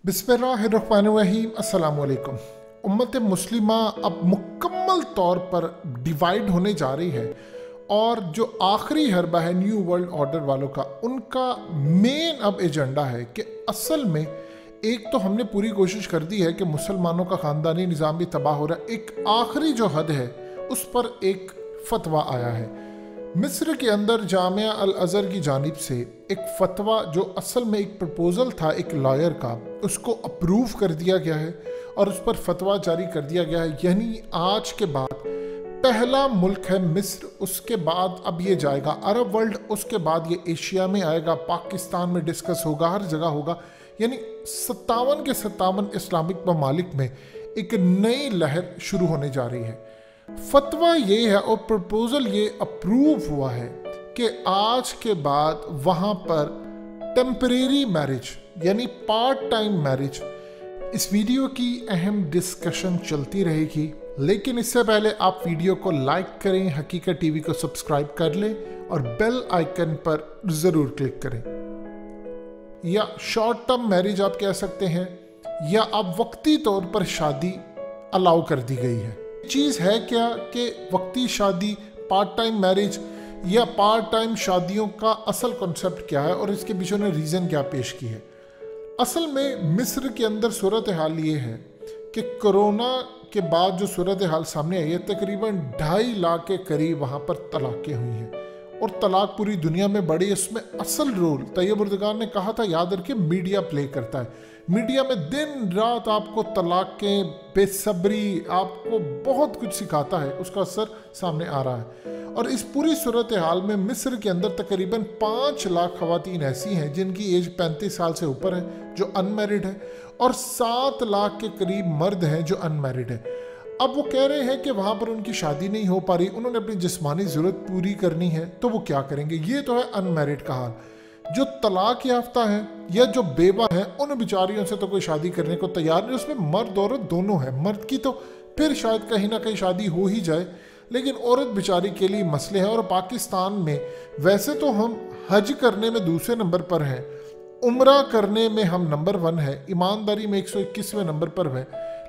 बिस्मिल्लाहिर्रहमानिर्रहीम। अस्सलाम वालेकुम। उम्मत मुस्लिमा अब मुकम्मल तौर पर डिवाइड होने जा रही है और जो आखिरी हरबा है न्यू वर्ल्ड ऑर्डर वालों का, उनका मेन अब एजेंडा है कि असल में एक तो हमने पूरी कोशिश कर दी है कि मुसलमानों का ख़ानदानी निज़ाम भी तबाह हो रहा है, एक आखिरी जो हद है उस पर एक फतवा आया है मिस्र के अंदर जामिया अल अज़हर की जानिब से। एक फतवा जो असल में एक प्रपोज़ल था एक लॉयर का, उसको अप्रूव कर दिया गया है और उस पर फतवा जारी कर दिया गया है। यानी आज के बाद पहला मुल्क है मिस्र, उसके बाद अब ये जाएगा अरब वर्ल्ड, उसके बाद ये एशिया में आएगा, पाकिस्तान में डिस्कस होगा, हर जगह होगा। यानी 57 के 57 इस्लामिक ममालिक में एक नई लहर शुरू होने जा रही है। फतवा ये है और प्रपोजल ये अप्रूव हुआ है कि आज के बाद वहाँ पर टेम्परेरी मैरिज यानी पार्ट टाइम मैरिज, इस वीडियो की अहम डिस्कशन चलती रहेगी। लेकिन इससे पहले आप वीडियो को लाइक करें, हकीकत टीवी को सब्सक्राइब कर लें और बेल आइकन पर ज़रूर क्लिक करें। या शॉर्ट टर्म मैरिज आप कह सकते हैं, या अब वक्ती तौर पर शादी अलाउ कर दी गई है। चीज़ है क्या कि वक्ती शादी, पार्ट टाइम मैरिज या पार्ट टाइम शादियों का असल कॉन्सेप्ट क्या है और इसके पीछे ने रीज़न क्या पेश की है। असल में मिस्र के अंदर सूरत हाल ये है कि कोरोना के बाद जो सूरत हाल सामने आई है, तकरीबन 2.5 लाख के करीब वहाँ पर तलाक़ें हुई हैं और तलाक पूरी दुनिया में बढ़ी। इसमें असल रोल तैयब उर्दगान ने कहा था, याद रखिए, मीडिया प्ले करता है। मीडिया में दिन रात आपको तलाक के बेसब्री, आपको बहुत कुछ सिखाता है, उसका असर सामने आ रहा है। और इस पूरी सूरत हाल में मिस्र के अंदर तकरीबन 5 लाख खवातीन ऐसी हैं जिनकी एज 35 साल से ऊपर है जो अनमैरिड है, और 7 लाख के करीब मर्द हैं जो अनमैरिड है। अब वो कह रहे हैं कि वहाँ पर उनकी शादी नहीं हो पा रही, उन्होंने अपनी जिस्मानी ज़रूरत पूरी करनी है, तो वो क्या करेंगे। ये तो है अनमैरिड का हाल। जो तलाक याफ्ता है या जो बेवा है, उन बेचारियों से तो कोई शादी करने को तैयार नहीं। उसमें मर्द औरत दोनों है। मर्द की तो फिर शायद कहीं ना कहीं शादी हो ही जाए, लेकिन औरत बेचारी के लिए मसले हैं। और पाकिस्तान में वैसे तो हम हज करने में दूसरे नंबर पर हैं, उम्रा करने में हम नंबर 1 है, ईमानदारी में 121वें नंबर पर है।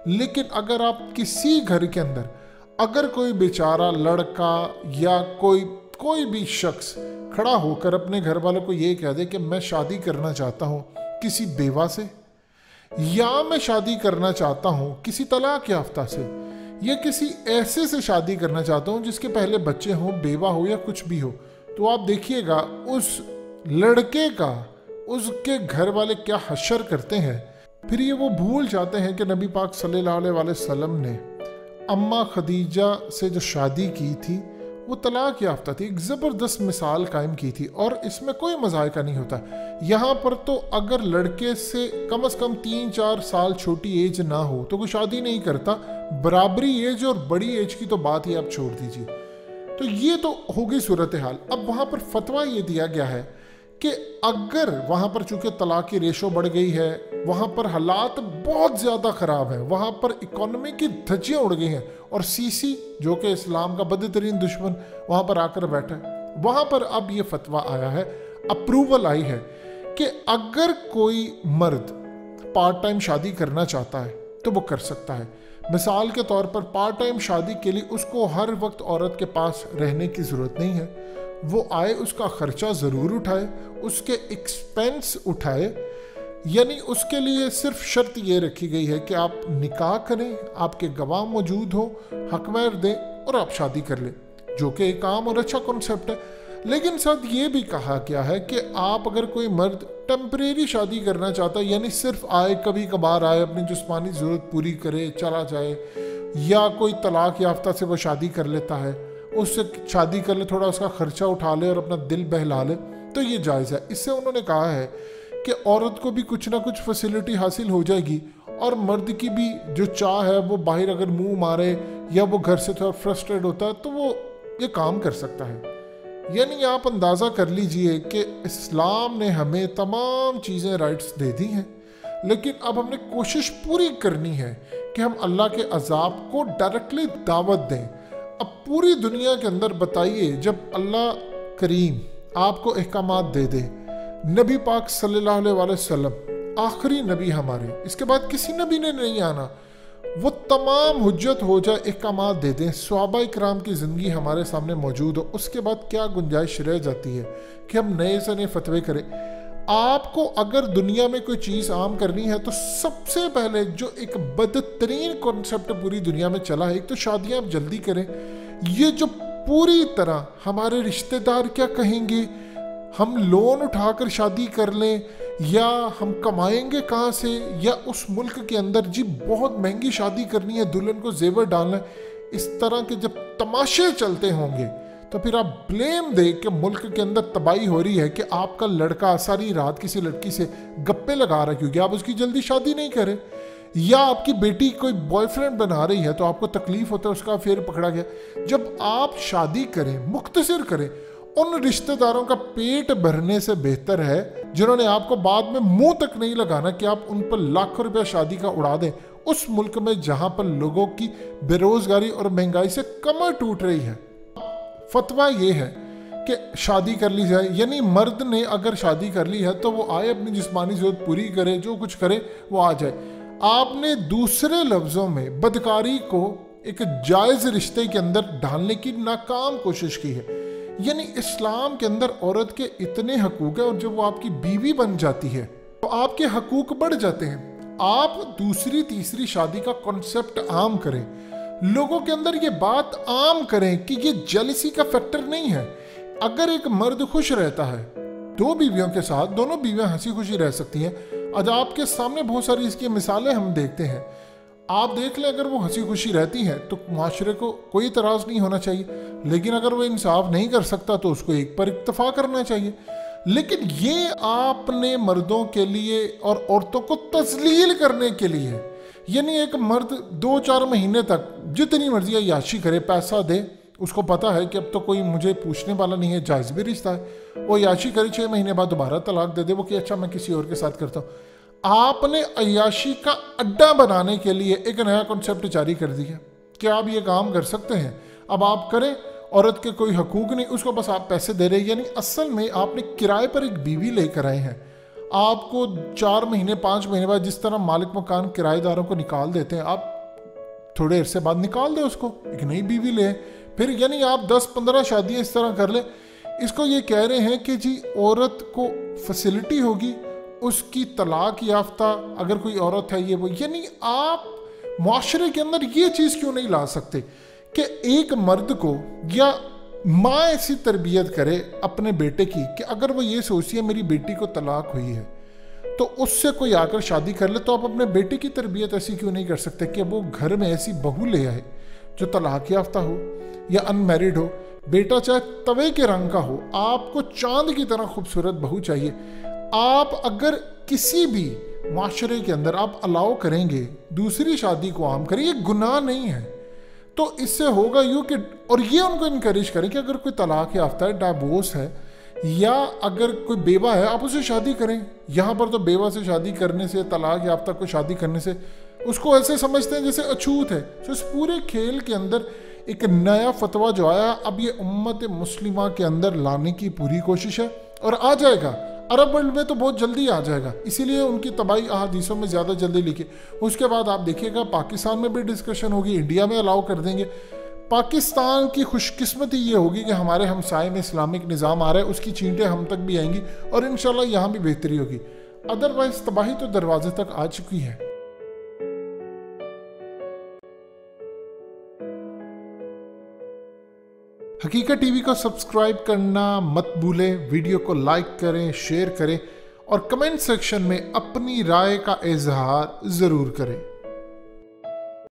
लेकिन अगर आप किसी घर के अंदर अगर कोई बेचारा लड़का या कोई भी शख्स खड़ा होकर अपने घर वालों को ये कह दे कि मैं शादी करना चाहता हूँ किसी बेवा से, या मैं शादी करना चाहता हूँ किसी तलाक याफ्ता से, या किसी ऐसे से शादी करना चाहता हूँ जिसके पहले बच्चे हों, बेवा हो या कुछ भी हो, तो आप देखिएगा उस लड़के का उसके घर वाले क्या हशर करते हैं। फिर ये वो भूल जाते हैं कि नबी पाक सल्लल्लाहु अलैहि वसल्लम ने अम्मा खदीजा से जो शादी की थी वो तलाक याफ्ता थी। एक ज़बरदस्त मिसाल कायम की थी और इसमें कोई मज़ायका नहीं होता। यहाँ पर तो अगर लड़के से कम 3-4 साल छोटी एज ना हो तो कोई शादी नहीं करता। बराबरी एज और बड़ी एज की तो बात ही आप छोड़ दीजिए। तो ये तो हो गई सूरत हाल। अब वहाँ पर फतवा ये दिया गया है कि अगर वहाँ पर चूँकि तलाक की रेशो बढ़ गई है, वहाँ पर हालात बहुत ज़्यादा ख़राब हैं, वहाँ पर इकोनॉमी की धज्जियाँ उड़ गई हैं, और सीसी जो कि इस्लाम का बदतरीन दुश्मन वहाँ पर आकर बैठा है। वहाँ पर अब ये फतवा आया है, अप्रूवल आई है कि अगर कोई मर्द पार्ट टाइम शादी करना चाहता है तो वो कर सकता है। मिसाल के तौर पर पार्ट टाइम शादी के लिए उसको हर वक्त औरत के पास रहने की ज़रूरत नहीं है। वो आए, उसका खर्चा ज़रूर उठाए, उसके एक्सपेंस उठाए। यानी उसके लिए सिर्फ शर्त ये रखी गई है कि आप निकाह करें, आपके गवाह मौजूद हो, हकमैर दें और आप शादी कर लें, जो कि एक आम और अच्छा कॉन्सेप्ट है। लेकिन साथ ये भी कहा गया है कि आप अगर कोई मर्द टेम्परेरी शादी करना चाहता है, यानी सिर्फ आए, कभी कभार आए, अपनी जिस्मानी ज़रूरत पूरी करे, चला जाए, या कोई तलाक याफ्ता से वो शादी कर लेता है, उससे शादी कर ले, थोड़ा उसका खर्चा उठा ले और अपना दिल बहला ले, तो ये जायज़ है। इससे उन्होंने कहा है कि औरत को भी कुछ ना कुछ फैसिलिटी हासिल हो जाएगी और मर्द की भी जो चाह है वो बाहर अगर मुंह मारे या वो घर से थोड़ा फ्रस्ट्रेट होता है तो वो ये काम कर सकता है। यानी आप अंदाज़ा कर लीजिए कि इस्लाम ने हमें तमाम चीज़ें राइट्स दे दी हैं, लेकिन अब हमने कोशिश पूरी करनी है कि हम अल्लाह के अजाब को डायरेक्टली दावत दें। अब पूरी दुनिया के अंदर बताइए, जब अल्लाह करीम आपको अहकामात दे दे, नबी पाक सल्लल्लाहु अलैहि वसल्लम आखिरी नबी हमारे, इसके बाद किसी नबी ने नहीं आना, वो तमाम हुज्जत हो जाए, अहकामात दे दें, सहाबा किराम की ज़िंदगी हमारे सामने मौजूद हो, उसके बाद क्या गुंजाइश रह जाती है कि हम नए से नए फतवे करें। आपको अगर दुनिया में कोई चीज़ आम करनी है तो सबसे पहले जो एक बदतरीन कॉन्सेप्ट पूरी दुनिया में चला है, एक तो शादियां आप जल्दी करें। ये जो पूरी तरह हमारे रिश्तेदार क्या कहेंगे, हम लोन उठाकर शादी कर लें या हम कमाएंगे कहाँ से, या उस मुल्क के अंदर जी बहुत महंगी शादी करनी है, दुल्हन को जेवर डालना है, इस तरह के जब तमाशे चलते होंगे तो फिर आप ब्लेम दे कि मुल्क के अंदर तबाही हो रही है कि आपका लड़का सारी रात किसी लड़की से गप्पे लगा रहा है क्योंकि आप उसकी जल्दी शादी नहीं करें, या आपकी बेटी कोई बॉयफ्रेंड बना रही है तो आपको तकलीफ होता है उसका अफेयर पकड़ा गया। जब आप शादी करें, मुख्तसर करें, उन रिश्तेदारों का पेट भरने से बेहतर है जिन्होंने आपको बाद में मुंह तक नहीं लगाना कि आप उन पर लाखों रुपया शादी का उड़ा दें, उस मुल्क में जहां पर लोगों की बेरोजगारी और महंगाई से कमर टूट रही है। फतवा ये है कि शादी कर ली जाए, यानी मर्द ने अगर शादी कर ली है तो वो आए, अपनी जिस्मानी जरूरत पूरी करे, जो कुछ करे वो आ जाए। आपने दूसरे लफ्जों में बदकारी को एक जायज रिश्ते के अंदर ढालने की नाकाम कोशिश की है। यानी इस्लाम के अंदर औरत के इतने हकूक है और जब वो आपकी बीवी बन जाती है तो आपके हकूक बढ़ जाते हैं। आप दूसरी तीसरी शादी का कॉन्सेप्ट आम करें, लोगों के अंदर ये बात आम करें कि ये जेलसी का फैक्टर नहीं है। अगर एक मर्द खुश रहता है दो बीवियों के साथ, दोनों बीवियां हंसी खुशी रह सकती हैं। आज आपके सामने बहुत सारी इसकी मिसालें हम देखते हैं, आप देख लें, अगर वो हंसी खुशी रहती हैं तो माशरे को कोई इतराज़ नहीं होना चाहिए, लेकिन अगर वो इंसाफ नहीं कर सकता तो उसको एक पर इत्तफा करना चाहिए। लेकिन ये आपने मर्दों के लिए और औरतों को तस्लील करने के लिए, यानी एक मर्द 2-4 महीने तक जितनी मर्जी याशी करे, पैसा दे, उसको पता है कि अब तो कोई मुझे पूछने वाला नहीं है, जायज़ भी रिश्ता है, वो याशी करे, 6 महीने बाद दोबारा तलाक दे दे वो कि अच्छा मैं किसी और के साथ करता हूँ। आपने अय्याशी का अड्डा बनाने के लिए एक नया कॉन्सेप्ट जारी कर दिया कि आप ये काम कर सकते हैं, अब आप करें, औरत के कोई हकूक नहीं, उसको बस आप पैसे दे रहे हैं। यानी असल में आपने किराए पर एक बीवी लेकर आए हैं, आपको 4 महीने 5 महीने बाद जिस तरह मालिक मकान किराएदारों को निकाल देते हैं, आप थोड़े अरसे बाद निकाल दें उसको, एक नई बीवी ले फिर। यानी आप 10-15 शादियाँ इस तरह कर लें। इसको ये कह रहे हैं कि जी औरत को फैसिलिटी होगी, उसकी तलाक याफ्ता अगर कोई औरत है ये वो। यानी आप माशरे के अंदर ये चीज़ क्यों नहीं ला सकते कि एक मर्द को या माँ ऐसी तरबियत करे अपने बेटे की कि अगर वो ये सोचती है मेरी बेटी को तलाक हुई है तो उससे कोई आकर शादी कर ले, तो आप अपने बेटे की तरबियत ऐसी क्यों नहीं कर सकते कि वो घर में ऐसी बहू ले आए जो तलाक याफ्ता हो या अनमैरिड हो। बेटा चाहे तवे के रंग का हो, आपको चांद की तरह खूबसूरत बहू चाहिए। आप अगर किसी भी माशरे के अंदर आप अलाउ करेंगे दूसरी शादी को आम करें, ये गुनाह नहीं है, तो इससे होगा यूँ कि, और ये उनको इनकरेज करें कि अगर कोई तलाक याफ्ता है, डाइवोर्स है, या अगर कोई बेवा है आप उससे शादी करें। यहाँ पर तो बेवा से शादी करने से, तलाक याफ्ता को शादी करने से उसको ऐसे समझते हैं जैसे अछूत है। तो इस पूरे खेल के अंदर एक नया फतवा जो आया, अब ये उम्मत मुस्लिमा के अंदर लाने की पूरी कोशिश है और आ जाएगा। अरब वर्ल्ड में तो बहुत जल्दी आ जाएगा, इसीलिए उनकी तबाही अहादीसों में ज़्यादा जल्दी लिखी। उसके बाद आप देखिएगा पाकिस्तान में भी डिस्कशन होगी, इंडिया में अलाउ कर देंगे। पाकिस्तान की खुशकिस्मती ये होगी कि हमारे हमसाए में इस्लामिक निज़ाम आ रहा है, उसकी चींटें हम तक भी आएंगी और इंशाल्लाह यहाँ भी बेहतरी होगी। अदरवाइज तबाही तो दरवाजे तक आ चुकी है। हकीकत टीवी को सब्सक्राइब करना मत भूलें, वीडियो को लाइक करें, शेयर करें और कमेंट सेक्शन में अपनी राय का इजहार ज़रूर करें।